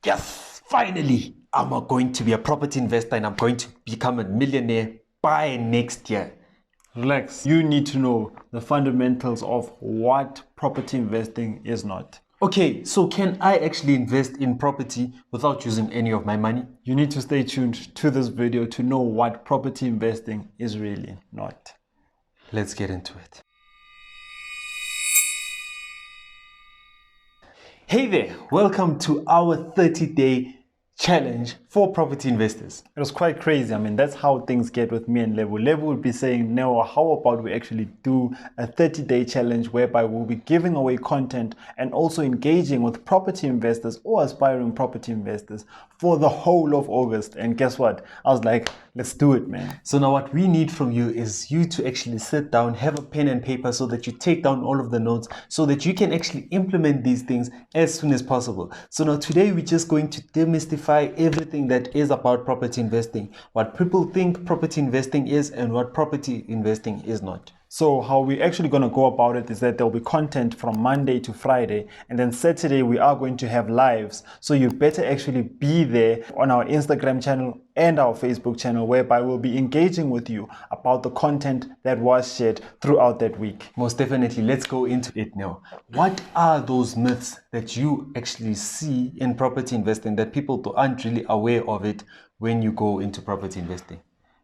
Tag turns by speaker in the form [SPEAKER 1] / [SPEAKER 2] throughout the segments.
[SPEAKER 1] Yes, finally, I'm going to be a property investor and I'm going to become a millionaire by next year.
[SPEAKER 2] Relax. You need to know the fundamentals of what property investing is not.
[SPEAKER 1] Okay, so can I actually invest in property without using any of my money?
[SPEAKER 2] You need to stay tuned to this video to know what property investing is really not.
[SPEAKER 1] Let's get into it. Hey there, welcome to our 30-day challenge for property investors.
[SPEAKER 2] It was quite crazy. I mean, that's how things get with me and Lebu. Lebu would be saying, no, how about we actually do a 30-day challenge whereby we'll be giving away content and also engaging with property investors or aspiring property investors for the whole of August. And guess what? I was like, let's do it, man.
[SPEAKER 1] So now what we need from you is you to actually sit down, have a pen and paper so that you take down all of the notes so that you can actually implement these things as soon as possible. So now today we're just going to demystify everything that is about property investing, what people think property investing is and what property investing is not.
[SPEAKER 2] So how we're actually going to go about it is that there'll be content from Monday to Friday, and then Saturday we are going to have lives. So you better actually be there on our Instagram channel and our Facebook channel, whereby we'll be engaging with you about the content that was shared throughout that week.
[SPEAKER 1] Most definitely, let's go into it now. What are those myths that you actually see in property investing that people aren't really aware of it when you go into property investing?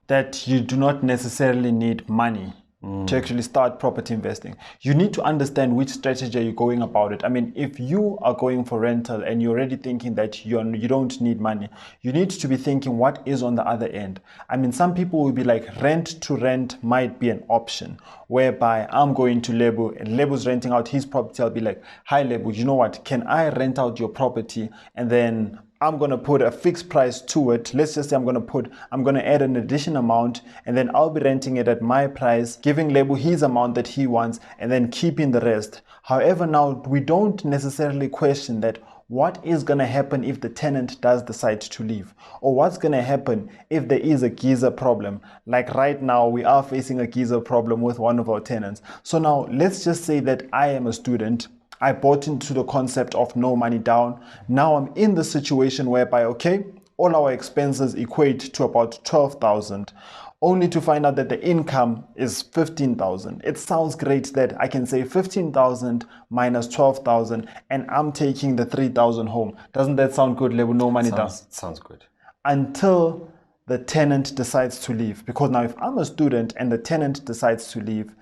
[SPEAKER 2] That you do not necessarily need money to actually start property investing. You need to understand which strategy you're going about it. I mean, if you are going for rental and you're already thinking that you don't need money, you need to be thinking what is on the other end. I mean, some people will be like, rent to rent might be an option, whereby I'm going to Lebu and Lebu's renting out his property. I'll be like, hi Lebu, you know what? Can I rent out your property? And then I'm going to put a fixed price to it. Let's just say I'm going to add an additional amount, and then I'll be renting it at my price, giving Lebu his amount that he wants, and then keeping the rest. However, now we don't necessarily question that what is going to happen if the tenant does decide to leave, or what's going to happen if there is a geyser problem. Like right now, we are facing a geyser problem with one of our tenants. So now let's just say that I am a student. I bought into the concept of no money down. Now I'm in the situation whereby, okay, all our expenses equate to about 12,000, only to find out that the income is 15,000. It sounds great that I can say 15,000 minus 12,000 and I'm taking the 3,000 home. Doesn't that sound good, Lebu? No money down.
[SPEAKER 1] Sounds good.
[SPEAKER 2] Until the tenant decides to leave. Because now if I'm a student and the tenant decides to leave,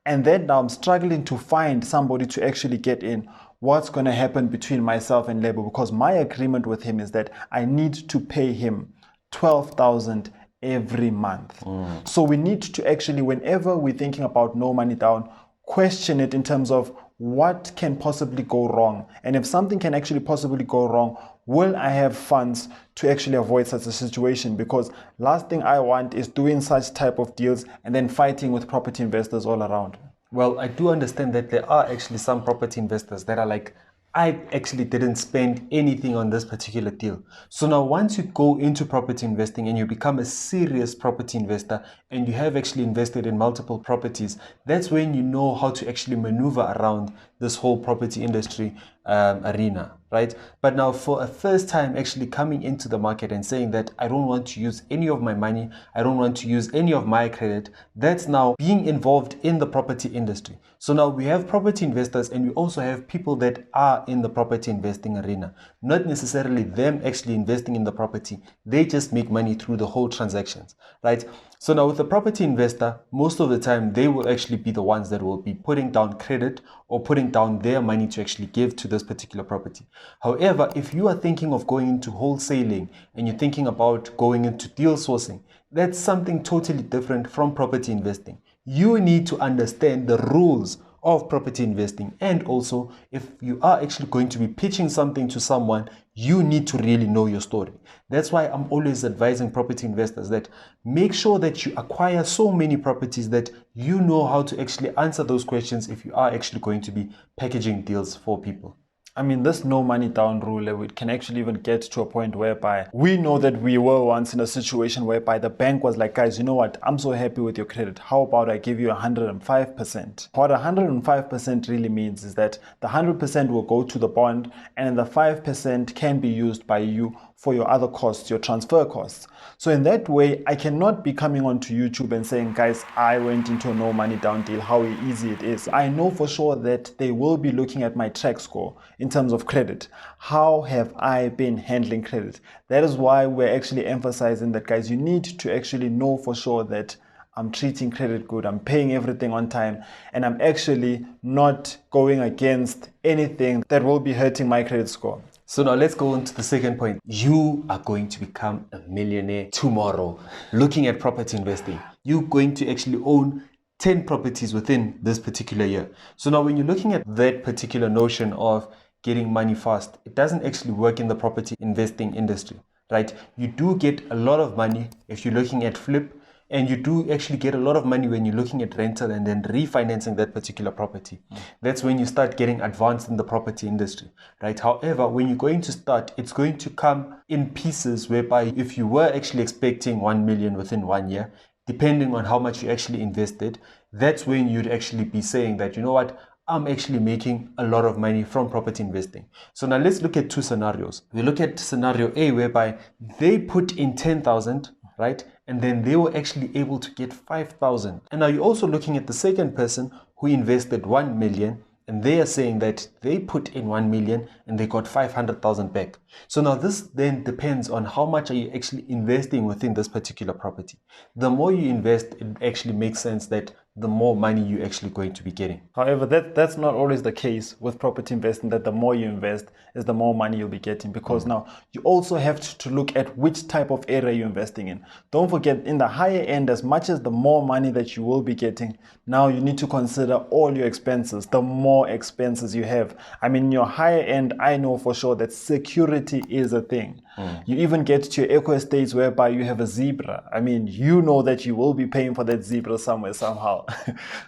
[SPEAKER 2] and then now I'm struggling to find somebody to actually get in, what's going to happen between myself and Lebu? Because my agreement with him is that I need to pay him 12,000 every month. So we need to actually, whenever we're thinking about no money down, question it in terms of what can possibly go wrong. And if something can actually possibly go wrong, will I have funds to actually avoid such a situation? Because last thing I want is doing such type of deals and then fighting with property investors all around.
[SPEAKER 1] Well, I do understand that there are actually some property investors that are like, I actually didn't spend anything on this particular deal. So now once you go into property investing and you become a serious property investor and you have actually invested in multiple properties, that's when you know how to actually maneuver around this whole property industry arena, right? But now for a first time actually coming into the market and saying that I don't want to use any of my money, I don't want to use any of my credit, that's now being involved in the property industry. So now we have property investors and we also have people that are in the property investing arena, not necessarily them actually investing in the property. They just make money through the whole transactions, right? So now with a property investor, most of the time they will actually be the ones that will be putting down credit or putting down their money to actually give to this particular property. However, if you are thinking of going into wholesaling and you're thinking about going into deal sourcing, that's something totally different from property investing. You need to understand the rules of property investing, and also if you are actually going to be pitching something to someone, you need to really know your story. That's why I'm always advising property investors that make sure that you acquire so many properties that you know how to actually answer those questions if you are actually going to be packaging deals for people.
[SPEAKER 2] I mean, this no money down rule, it can actually even get to a point whereby we know that we were once in a situation whereby the bank was like, guys, you know what? I'm so happy with your credit. How about I give you 105%? What 105% really means is that the 100% will go to the bond and the 5% can be used by you for your other costs, your transfer costs. So in that way, I cannot be coming onto YouTube and saying, guys, I went into a no money down deal, how easy it is. I know for sure that they will be looking at my track score in terms of credit. How have I been handling credit? That is why we're actually emphasizing that, guys, you need to actually know for sure that I'm treating credit good, I'm paying everything on time, and I'm actually not going against anything that will be hurting my credit score.
[SPEAKER 1] So now let's go on to the second point. You are going to become a millionaire tomorrow. Looking at property investing, you're going to actually own 10 properties within this particular year. So now when you're looking at that particular notion of getting money fast, it doesn't actually work in the property investing industry, right? You do get a lot of money if you're looking at flip, and you do actually get a lot of money when you're looking at rental and then refinancing that particular property. That's when you start getting advanced in the property industry, right? However, when you're going to start, it's going to come in pieces whereby if you were actually expecting 1 million within 1 year, depending on how much you actually invested, that's when you'd actually be saying that, you know what, I'm actually making a lot of money from property investing. So now let's look at two scenarios. We look at scenario A, whereby they put in 10,000, right? And then they were actually able to get 5,000. And now you're also looking at the second person who invested 1 million, and they are saying that they put in 1 million and they got 500,000 back. So now this then depends on how much are you actually investing within this particular property. The more you invest, it actually makes sense that the more money you're actually going to be getting.
[SPEAKER 2] However, that's not always the case with property investing, that the more you invest is the more money you'll be getting, because now you also have to look at which type of area you're investing in. Don't forget, in the higher end, as much as the more money that you will be getting, now you need to consider all your expenses, the more expenses you have. I mean, in your higher end, I know for sure that security is a thing. You even get to your eco estates whereby you have a zebra. I mean, you know that you will be paying for that zebra somewhere, somehow.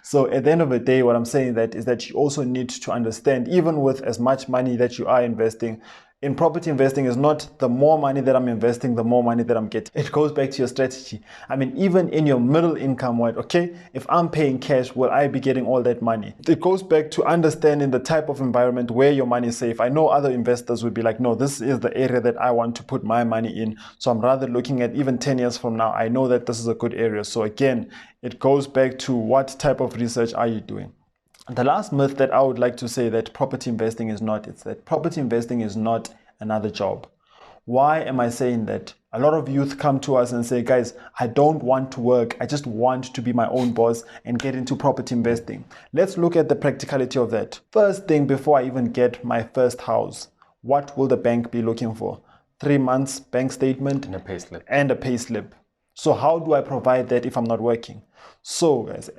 [SPEAKER 2] So at the end of the day, what I'm saying that is that you also need to understand, even with as much money that you are investing, in property investing is not the more money that I'm investing, the more money that I'm getting. It goes back to your strategy. I mean, even in your middle income, right? Okay, if I'm paying cash, will I be getting all that money? It goes back to understanding the type of environment where your money is safe. I know other investors would be like, no, this is the area that I want to put my money in. So I'm rather looking at even 10 years from now, I know that this is a good area. So again, it goes back to what type of research are you doing? The last myth that I would like to say that property investing is not, it's that property investing is not another job. Why am I saying that? A lot of youth come to us and say, guys, I don't want to work. I just want to be my own boss and get into property investing. Let's look at the practicality of that. First thing, before I even get my first house, what will the bank be looking for? 3 months bank statement
[SPEAKER 1] And a payslip.
[SPEAKER 2] and a payslip. So how do I provide that if I'm not working? So guys,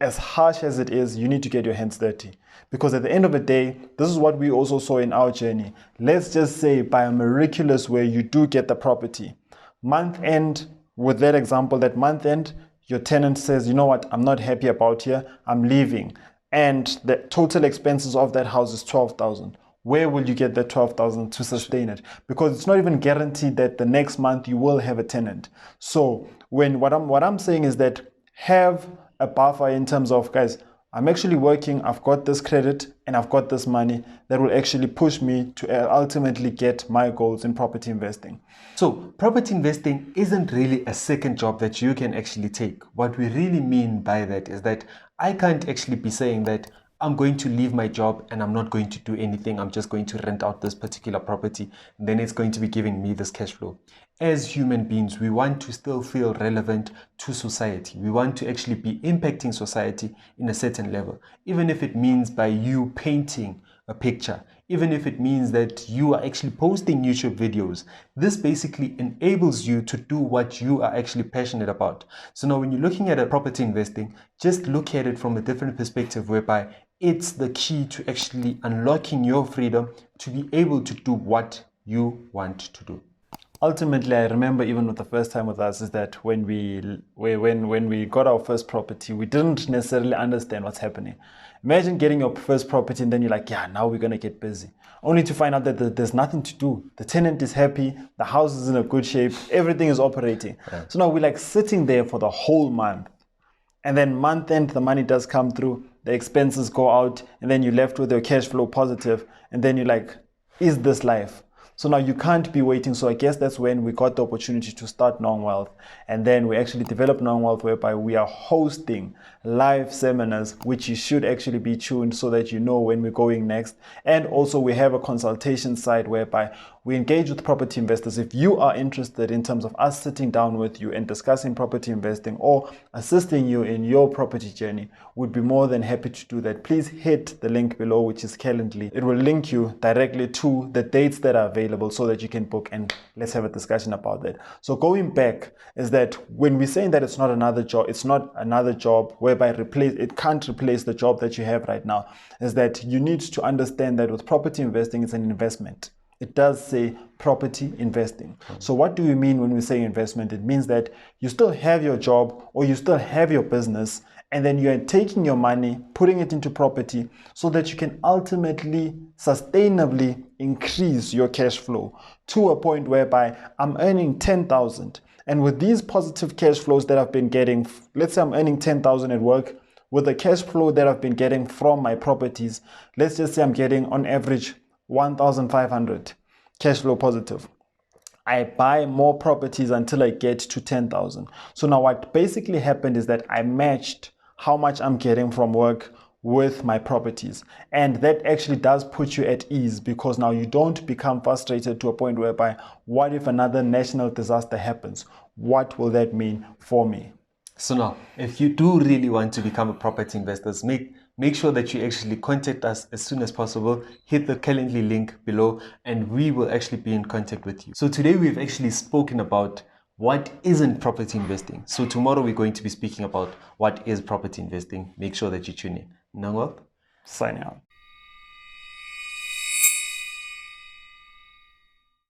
[SPEAKER 2] as harsh as it is, you need to get your hands dirty, because at the end of the day, this is what we also saw in our journey. Let's just say by a miraculous way, you do get the property. Month end, with that example, that month end, your tenant says, you know what, I'm not happy about here, I'm leaving. And the total expenses of that house is 12,000. Where will you get that 12,000 to sustain it? Because it's not even guaranteed that the next month you will have a tenant. So what I'm saying is that have a buffer in terms of, guys, I'm actually working, I've got this credit and I've got this money that will actually push me to ultimately get my goals in property investing.
[SPEAKER 1] So property investing isn't really a second job that you can actually take. What we really mean by that is that I can't actually be saying that I'm going to leave my job and I'm not going to do anything. I'm just going to rent out this particular property. Then it's going to be giving me this cash flow. As human beings, we want to still feel relevant to society. We want to actually be impacting society in a certain level, even if it means by you painting a picture, even if it means that you are actually posting YouTube videos. This basically enables you to do what you are actually passionate about. So now when you're looking at a property investing, just look at it from a different perspective, whereby it's the key to actually unlocking your freedom to be able to do what you want to do.
[SPEAKER 2] Ultimately, I remember even with the first time with us is that when we got our first property, we didn't necessarily understand what's happening. Imagine getting your first property and then you're like, yeah, now we're going to get busy. Only to find out that there's nothing to do. The tenant is happy, the house is in a good shape, everything is operating. So now we're like sitting there for the whole month. And then month end, the money does come through, the expenses go out, and then you're left with your cash flow positive. And then you're like, is this life? So now you can't be waiting. So I guess that's when we got the opportunity to start Non-Wealth. And then we actually developed Non-Wealth, whereby we are hosting live seminars, which you should actually be tuned so that you know when we're going next. And also we have a consultation side whereby we engage with property investors. If you are interested in terms of us sitting down with you and discussing property investing or assisting you in your property journey, we'd be more than happy to do that. Please hit the link below, which is Calendly. It will link you directly to the dates that are available so that you can book, and let's have a discussion about that. So going back is that when we're saying that it's not another job whereby it can't replace the job that you have right now, is that you need to understand that with property investing, it's an investment. It does say property investing. So what do we mean when we say investment? It means that you still have your job or you still have your business, and then you are taking your money, putting it into property so that you can ultimately, sustainably increase your cash flow to a point whereby I'm earning 10,000. And with these positive cash flows that I've been getting, let's say I'm earning 10,000 at work, with the cash flow that I've been getting from my properties, let's just say I'm getting on average 1,500 cash flow positive. I buy more properties until I get to 10,000. So now what basically happened is that I matched how much I'm getting from work with my properties. And that actually does put you at ease, because now you don't become frustrated to a point whereby, what if another national disaster happens? What will that mean for me?
[SPEAKER 1] So now, if you do really want to become a property investor, make sure that you actually contact us as soon as possible. Hit the Calendly link below and we will actually be in contact with you. So today we've actually spoken about what isn't property investing. So tomorrow we're going to be speaking about what is property investing. Make sure that you tune in. Non-Wealth,
[SPEAKER 2] signing out.